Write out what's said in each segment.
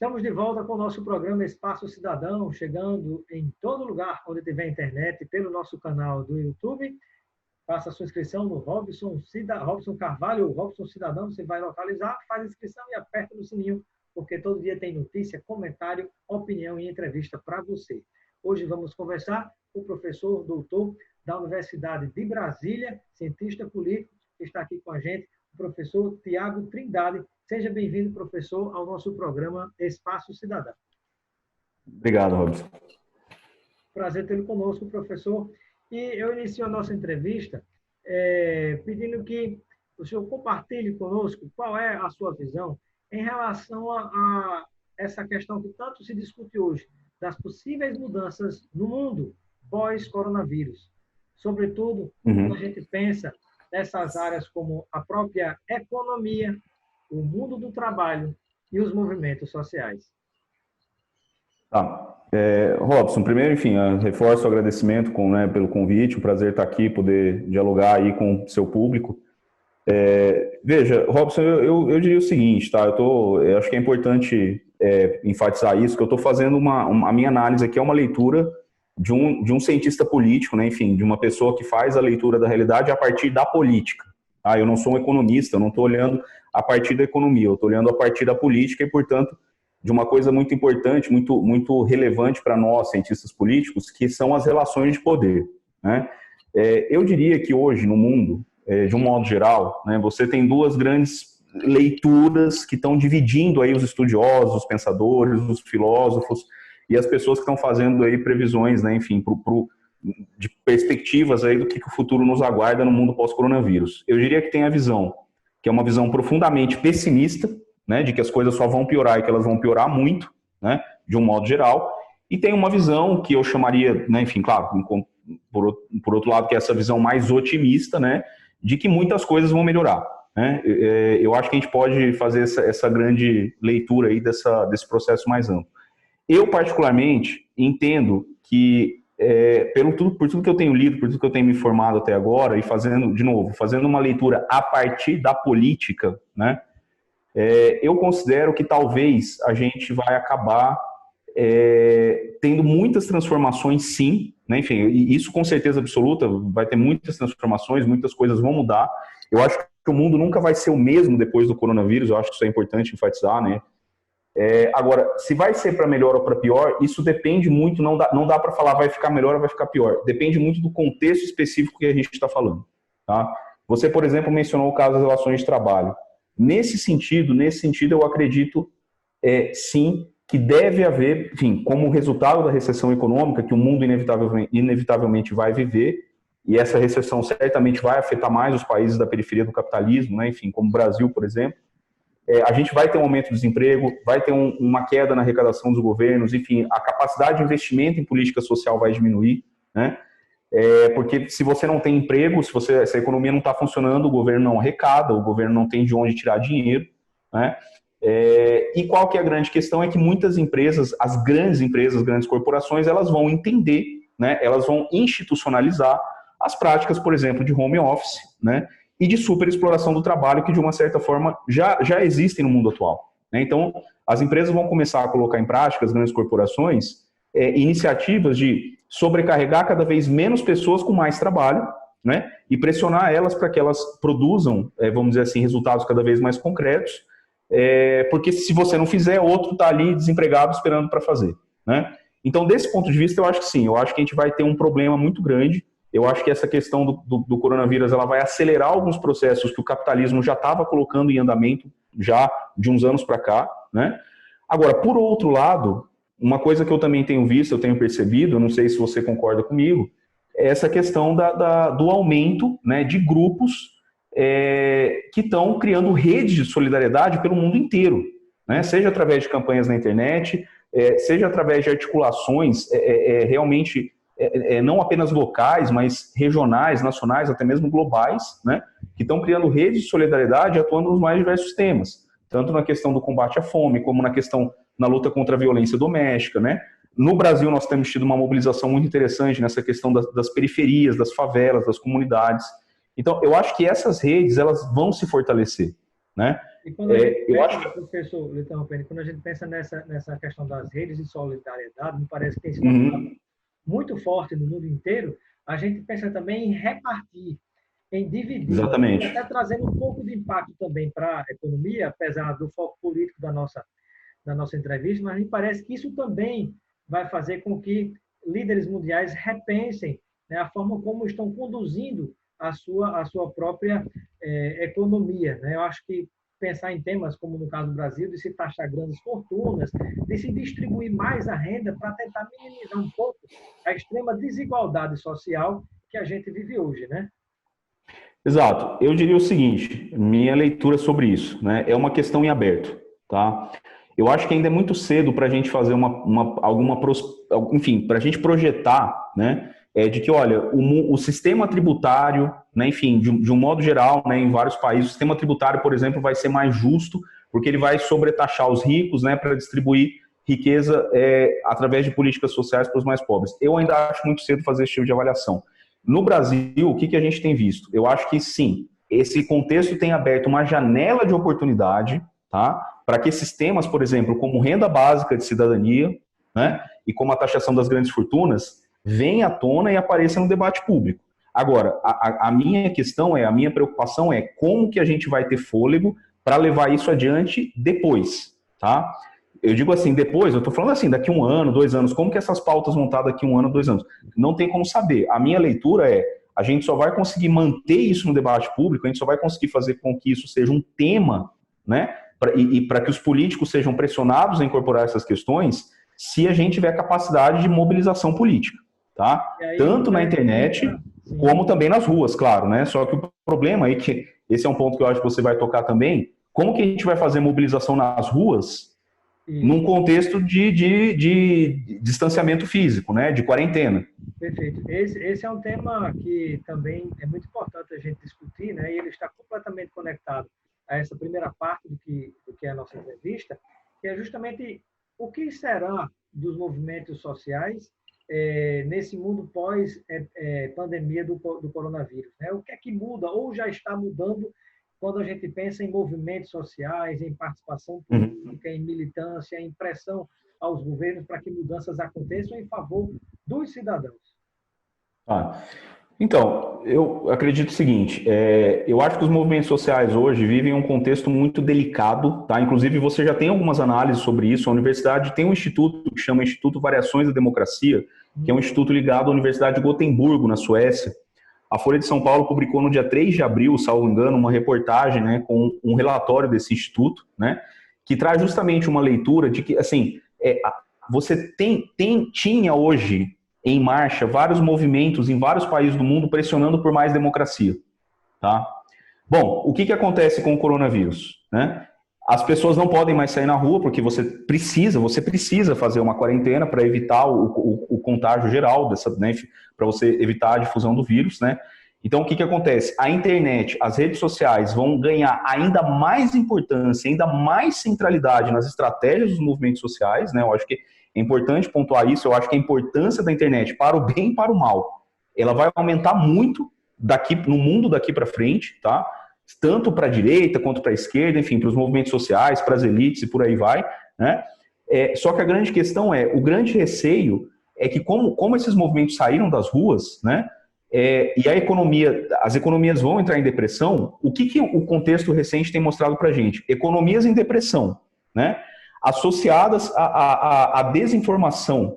estamos de volta com o nosso programa Espaço Cidadão, chegando em todo lugar onde tiver internet, pelo nosso canal do YouTube. Faça a sua inscrição no Robson Carvalho, ou Robson Cidadão, você vai localizar, faz a inscrição e aperta no sininho, porque todo dia tem notícia, comentário, opinião e entrevista para você. Hoje vamos conversar com o professor doutor da Universidade de Brasília, cientista político, que está aqui com a gente, o professor Tiago Trindade. Seja bem-vindo, professor, ao nosso programa Espaço Cidadão. Obrigado, Robson. Prazer tê-lo conosco, professor. E eu inicio a nossa entrevista pedindo que o senhor compartilhe conosco qual é a sua visão em relação a essa questão que tanto se discute hoje, das possíveis mudanças no mundo pós-coronavírus. Sobretudo, quando a gente pensa nessas áreas como a própria economia, o mundo do trabalho e os movimentos sociais. Tá. Robson, primeiro, enfim, reforço o agradecimento pelo convite, um prazer estar aqui, poder dialogar aí com o seu público. Veja, Robson, eu diria o seguinte, tá? Eu acho que é importante enfatizar isso, que eu estou fazendo a minha análise aqui é uma leitura de um cientista político, né? Enfim, de uma pessoa que faz a leitura da realidade a partir da política. Tá? Eu não sou um economista, eu não estou olhando a partir da economia, eu estou olhando a partir da política e, portanto, de uma coisa muito importante, muito relevante para nós, cientistas políticos, que são as relações de poder, né? Eu diria que hoje, no mundo, de um modo geral, né, você tem duas grandes leituras que estão dividindo aí os estudiosos, os pensadores, os filósofos e as pessoas que estão fazendo aí previsões, né, enfim, de perspectivas aí do que o futuro nos aguarda no mundo pós-coronavírus. Eu diria que tem a visão, que é uma visão profundamente pessimista, né, de que as coisas só vão piorar e que elas vão piorar muito, né, de um modo geral, e tem uma visão que eu chamaria, né, enfim, claro, por outro lado, que é essa visão mais otimista, né, de que muitas coisas vão melhorar, né. Eu acho que a gente pode fazer essa grande leitura aí desse processo mais amplo. Eu, particularmente, entendo que, por tudo que eu tenho lido, por tudo que eu tenho me informado até agora, e fazendo uma leitura a partir da política, né, eu considero que talvez a gente vai acabar tendo muitas transformações, sim, né? Enfim, isso com certeza absoluta, vai ter muitas transformações, muitas coisas vão mudar. Eu acho que o mundo nunca vai ser o mesmo depois do coronavírus, eu acho que isso é importante enfatizar, né? Agora, se vai ser para melhor ou para pior, isso depende muito, não dá para falar vai ficar melhor ou vai ficar pior, depende muito do contexto específico que a gente está falando, tá? Você, por exemplo, mencionou o caso das relações de trabalho. Nesse sentido, eu acredito, sim, que deve haver, enfim, como resultado da recessão econômica que o mundo inevitavelmente vai viver, e essa recessão certamente vai afetar mais os países da periferia do capitalismo, né, enfim, como o Brasil, por exemplo, a gente vai ter um aumento do desemprego, vai ter uma queda na arrecadação dos governos, enfim, a capacidade de investimento em política social vai diminuir, né? Porque se você não tem emprego, se a economia não está funcionando, o governo não arrecada, o governo não tem de onde tirar dinheiro, né? E qual que é a grande questão? É que muitas empresas, as grandes corporações, elas vão entender, né? Elas vão institucionalizar as práticas, por exemplo, de home office, né? E de superexploração do trabalho, que de uma certa forma já existem no mundo atual, né? Então, as empresas vão começar a colocar em prática, as grandes corporações, iniciativas de sobrecarregar cada vez menos pessoas com mais trabalho, né, e pressionar elas para que elas produzam, vamos dizer assim, resultados cada vez mais concretos, porque se você não fizer, outro está ali desempregado esperando para fazer, né? Então, desse ponto de vista, eu acho que sim, eu acho que a gente vai ter um problema muito grande. Eu acho que essa questão do coronavírus ela vai acelerar alguns processos que o capitalismo já estava colocando em andamento já de uns anos para cá, né? Agora, por outro lado, uma coisa que eu também tenho visto, eu tenho percebido, eu não sei se você concorda comigo, é essa questão do aumento, né, de grupos que estão criando redes de solidariedade pelo mundo inteiro, né, seja através de campanhas na internet, seja através de articulações realmente não apenas locais, mas regionais, nacionais, até mesmo globais, né, que estão criando redes de solidariedade atuando nos mais diversos temas, tanto na questão do combate à fome, como na luta contra a violência doméstica, né? No Brasil, nós temos tido uma mobilização muito interessante nessa questão das periferias, das favelas, das comunidades. Então, eu acho que essas redes, elas vão se fortalecer, né? E quando a gente eu pensa, acho que... professor, quando a gente pensa nessa questão das redes de solidariedade, me parece que tem sido Uhum, muito forte no mundo inteiro, a gente pensa também em repartir, em dividir, e exatamente. até trazendo um pouco de impacto também para a economia, apesar do foco político da nossa entrevista, mas me parece que isso também vai fazer com que líderes mundiais repensem, né, a forma como estão conduzindo a sua própria economia. Né? Eu acho que pensar em temas como no caso do Brasil, de se taxar grandes fortunas, de se distribuir mais a renda para tentar minimizar um pouco a extrema desigualdade social que a gente vive hoje, né? Exato. Eu diria o seguinte, minha leitura sobre isso, né, é uma questão em aberto, tá? Eu acho que ainda é muito cedo para a gente fazer enfim, para a gente projetar, né, de que, olha, o sistema tributário, né, enfim, de um modo geral, né, em vários países, o sistema tributário, por exemplo, vai ser mais justo, porque ele vai sobretaxar os ricos, né, para distribuir riqueza através de políticas sociais para os mais pobres. Eu ainda acho muito cedo fazer esse tipo de avaliação. No Brasil, o que a gente tem visto? Eu acho que sim, esse contexto tem aberto uma janela de oportunidade, tá? Para que esses temas, por exemplo, como renda básica de cidadania, né, e como a taxação das grandes fortunas, venha à tona e apareça no debate público. Agora, a minha questão a minha preocupação é como que a gente vai ter fôlego para levar isso adiante depois, tá? Eu digo assim, depois, eu estou falando assim, daqui 1 ano, 2 anos, como que essas pautas vão estar daqui 1 ano, 2 anos? Não tem como saber. A minha leitura a gente só vai conseguir manter isso no debate público, a gente só vai conseguir fazer com que isso seja um tema, né, e para que os políticos sejam pressionados a incorporar essas questões, se a gente tiver capacidade de mobilização política, tá? E aí, Tanto na internet, sim, como também nas ruas, claro, né? Só que o problema aí, que esse é um ponto que eu acho que você vai tocar também, como que a gente vai fazer mobilização nas ruas num isso. contexto de distanciamento físico, né, de quarentena. Perfeito. Esse é um tema que também é muito importante a gente discutir, né? E ele está completamente conectado a essa primeira parte do que é a nossa entrevista, que é justamente o que será dos movimentos sociais nesse mundo pós-pandemia do coronavírus, né? O que é que muda ou já está mudando quando a gente pensa em movimentos sociais, em participação política, em militância, em pressão aos governos para que mudanças aconteçam em favor dos cidadãos. Ah, então, eu acredito o seguinte, eu acho que os movimentos sociais hoje vivem um contexto muito delicado, tá? Inclusive, você já tem algumas análises sobre isso. A universidade tem um instituto que chama Instituto Variações da Democracia, que é um instituto ligado à Universidade de Gotemburgo, na Suécia. A Folha de São Paulo publicou no dia 3 de abril, salvo engano, uma reportagem, né, com um relatório desse instituto, né, que traz justamente uma leitura de que, assim, você tinha hoje em marcha vários movimentos em vários países do mundo pressionando por mais democracia, tá? Bom, o que acontece com o coronavírus, né? As pessoas não podem mais sair na rua porque você precisa fazer uma quarentena para evitar o contágio geral, né, para você evitar a difusão do vírus, né? Então, o que acontece? A internet, as redes sociais vão ganhar ainda mais importância, ainda mais centralidade nas estratégias dos movimentos sociais, né? Eu acho que é importante pontuar isso. Eu acho que a importância da internet para o bem e para o mal, ela vai aumentar muito no mundo daqui para frente, tá? Tanto para a direita quanto para a esquerda, enfim, para os movimentos sociais, para as elites e por aí vai, né? Só que a grande questão o grande receio é que como esses movimentos saíram das ruas, né? E as economias vão entrar em depressão. O que o contexto recente tem mostrado para a gente? Economias em depressão, né? Associadas à desinformação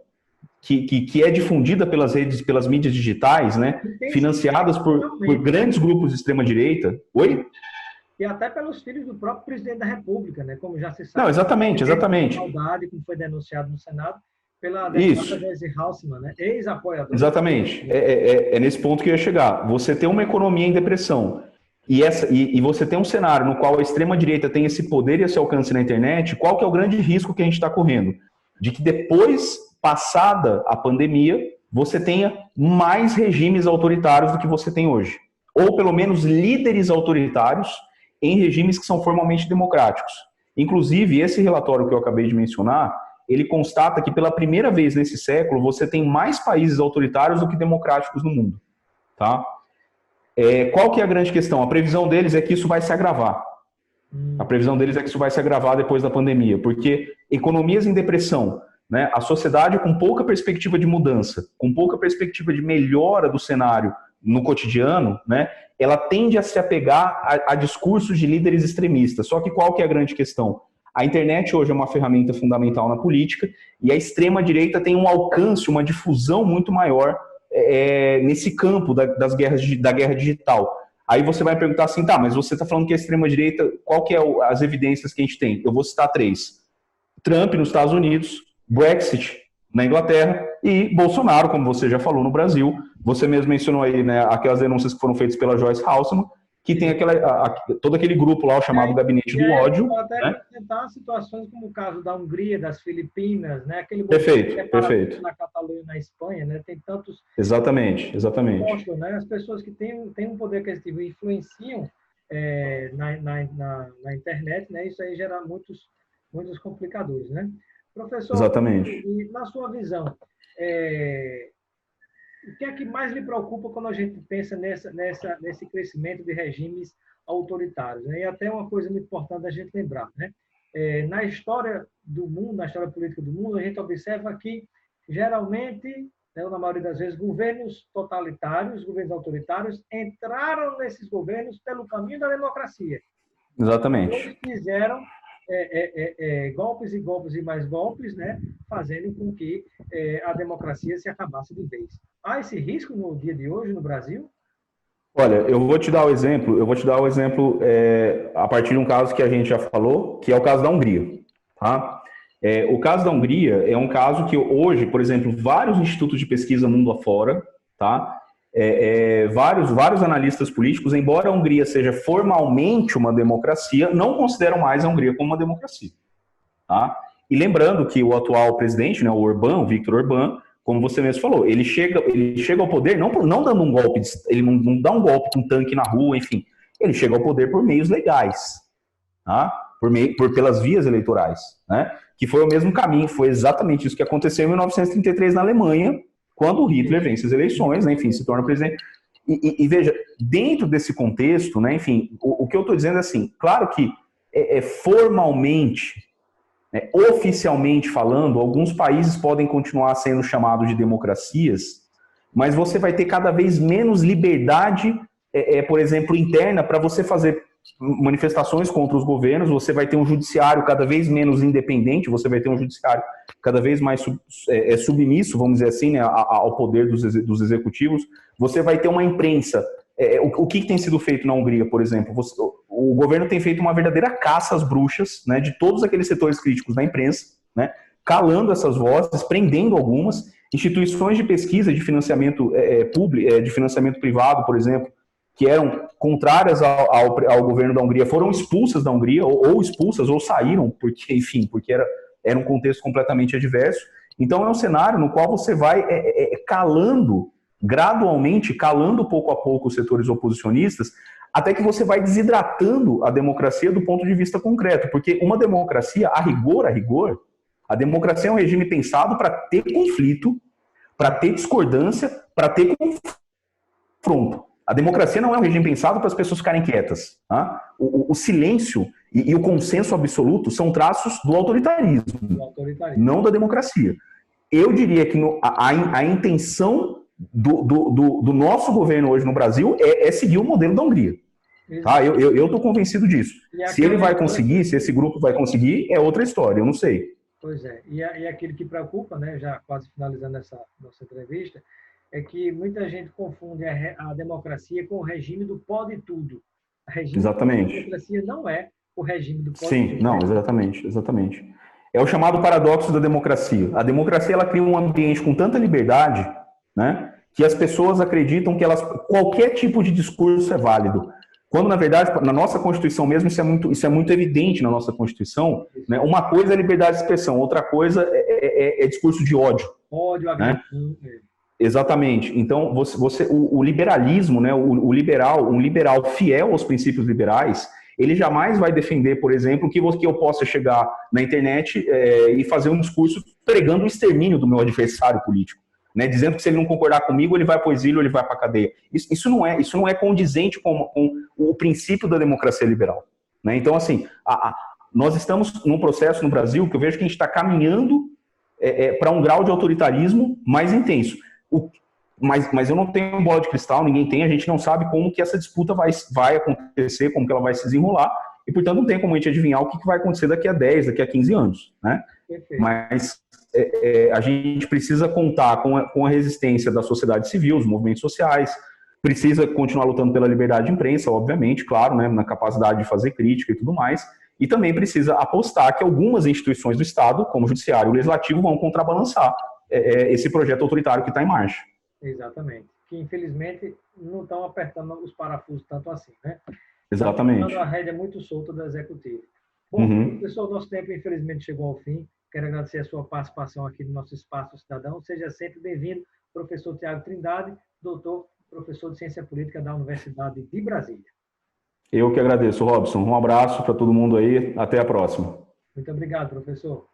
que é difundida pelas redes, pelas mídias digitais, né? Financiadas por grandes grupos de extrema-direita. Oi? E até pelos filhos do próprio presidente da República, né? Como já se sabe. Não, exatamente. Maldade, como foi denunciado no Senado pela deputada Gleisi Halsmann, né? Ex-apoiadora. Exatamente. É nesse ponto que eu ia chegar. Você tem uma economia em depressão e você tem um cenário no qual a extrema-direita tem esse poder e esse alcance na internet, qual que é o grande risco que a gente está correndo? De que depois, passada a pandemia, você tenha mais regimes autoritários do que você tem hoje. Ou pelo menos líderes autoritários em regimes que são formalmente democráticos. Inclusive, esse relatório que eu acabei de mencionar, ele constata que pela primeira vez nesse século você tem mais países autoritários do que democráticos no mundo. Tá? Qual que é a grande questão? A previsão deles é que isso vai se agravar. A previsão deles é que isso vai se agravar depois da pandemia, porque economias em depressão, né, a sociedade com pouca perspectiva de mudança, com pouca perspectiva de melhora do cenário no cotidiano, né, ela tende a se apegar a discursos de líderes extremistas. Só que qual que é a grande questão? A internet hoje é uma ferramenta fundamental na política e a extrema-direita tem um alcance, uma difusão muito maior nesse campo da guerra digital. Aí você vai perguntar assim, tá, mas você está falando que a extrema-direita, qual que é as evidências que a gente tem? Eu vou citar 3. Trump nos Estados Unidos, Brexit na Inglaterra e Bolsonaro, como você já falou, no Brasil. Você mesmo mencionou aí, né, aquelas denúncias que foram feitas pela Joyce Halseman, que tem todo aquele grupo lá, o chamado Gabinete do Ódio. Pode até né? tentar situações como o caso da Hungria, das Filipinas, né? Aquele Perfeito. na Catalunha, na Espanha, né? Tem tantos... Exatamente. Mostram, né? As pessoas que têm um poder aquisitivo e influenciam na internet, né? Isso aí gera muitos complicadores, né? Professor, Exatamente. E na sua visão, o que é que mais lhe preocupa quando a gente pensa nesse crescimento de regimes autoritários? Né? E até uma coisa muito importante a gente lembrar, né? Na história do mundo, na história política do mundo, a gente observa que, geralmente, né, na maioria das vezes, governos totalitários, governos autoritários, entraram nesses governos pelo caminho da democracia. Exatamente. Eles fizeram golpes e golpes e mais golpes, né, fazendo com que a democracia se acabasse de vez. Há esse risco no dia de hoje no Brasil? Olha, eu vou te dar o exemplo, a partir de um caso que a gente já falou, que é o caso da Hungria. Tá? O caso da Hungria é um caso que hoje, por exemplo, vários institutos de pesquisa mundo afora, tá? Vários analistas políticos, embora a Hungria seja formalmente uma democracia, não consideram mais a Hungria como uma democracia. Tá? E lembrando que o atual presidente, né, o Viktor Orbán, como você mesmo falou, ele chega ao poder não dando um golpe, ele não dá um golpe com um tanque na rua, enfim. Ele chega ao poder por meios legais, tá? Pelas vias eleitorais, né? Que foi o mesmo caminho, foi exatamente isso que aconteceu em 1933 na Alemanha, quando o Hitler vence as eleições, né, enfim, se torna presidente. E veja, dentro desse contexto, né, enfim, o que eu estou dizendo é assim, claro que formalmente, oficialmente falando, alguns países podem continuar sendo chamados de democracias, mas você vai ter cada vez menos liberdade, por exemplo, interna, para você fazer manifestações contra os governos, você vai ter um judiciário cada vez menos independente, você vai ter um judiciário cada vez mais submisso, vamos dizer assim, né, ao poder dos executivos, você vai ter uma imprensa. O que tem sido feito na Hungria, por exemplo? O governo tem feito uma verdadeira caça às bruxas, né, de todos aqueles setores críticos da imprensa, né, calando essas vozes, prendendo algumas, instituições de pesquisa de financiamento público, de financiamento privado, por exemplo, que eram contrárias ao governo da Hungria, foram expulsas da Hungria, ou expulsas, ou saíram, porque era um contexto completamente adverso. Então é um cenário no qual você vai gradualmente calando pouco a pouco os setores oposicionistas, até que você vai desidratando a democracia do ponto de vista concreto, porque uma democracia, a rigor, a democracia é um regime pensado para ter conflito, para ter discordância, para ter confronto. A democracia não é um regime pensado para as pessoas ficarem quietas. Tá? O silêncio e o consenso absoluto são traços do autoritarismo, não da democracia. Eu diria que a intenção do nosso governo hoje no Brasil é seguir o modelo da Hungria. Tá? Eu estou convencido disso. Se ele vai conseguir, se esse grupo vai conseguir, é outra história, eu não sei. Pois é. E aquilo que preocupa, né, já quase finalizando essa nossa entrevista, é que muita gente confunde a democracia com o regime do pode tudo. Exatamente. A democracia não é o regime do pode tudo. Sim, não, exatamente. É o chamado paradoxo da democracia. A democracia ela cria um ambiente com tanta liberdade, né, que as pessoas acreditam que qualquer tipo de discurso é válido. Quando, na verdade, na nossa Constituição mesmo, isso é muito evidente na nossa Constituição. Né? Uma coisa é liberdade de expressão, outra coisa é discurso de ódio. Ódio, agressão. Né? Exatamente. Então, o liberalismo, né, um liberal fiel aos princípios liberais, ele jamais vai defender, por exemplo, que eu possa chegar na internet e fazer um discurso pregando o extermínio do meu adversário político, né, dizendo que se ele não concordar comigo, ele vai para o exílio, ele vai para a cadeia. Isso não é condizente com o princípio da democracia liberal. né? Então, assim, nós estamos num processo no Brasil que eu vejo que a gente está caminhando para um grau de autoritarismo mais intenso. Mas eu não tenho bola de cristal, ninguém tem, a gente não sabe como que essa disputa vai acontecer, como que ela vai se desenrolar, e, portanto, não tem como a gente adivinhar o que vai acontecer daqui a 10, daqui a 15 anos, né? Perfeito. Mas a gente precisa contar com a resistência da sociedade civil, os movimentos sociais, precisa continuar lutando pela liberdade de imprensa, obviamente, claro, né, na capacidade de fazer crítica e tudo mais, e também precisa apostar que algumas instituições do Estado, como o Judiciário e o Legislativo, vão contrabalançar esse projeto autoritário que está em marcha. Exatamente. Que, infelizmente, não estão apertando os parafusos tanto assim, né? Exatamente. A rédea muito solta do Executivo. Bom, pessoal, nosso tempo, infelizmente, chegou ao fim. Quero agradecer a sua participação aqui no nosso Espaço Cidadão. Seja sempre bem-vindo, professor Tiago Trindade, doutor, professor de Ciência Política da Universidade de Brasília. Eu que agradeço, Robson. Um abraço para todo mundo aí. Até a próxima. Muito obrigado, professor.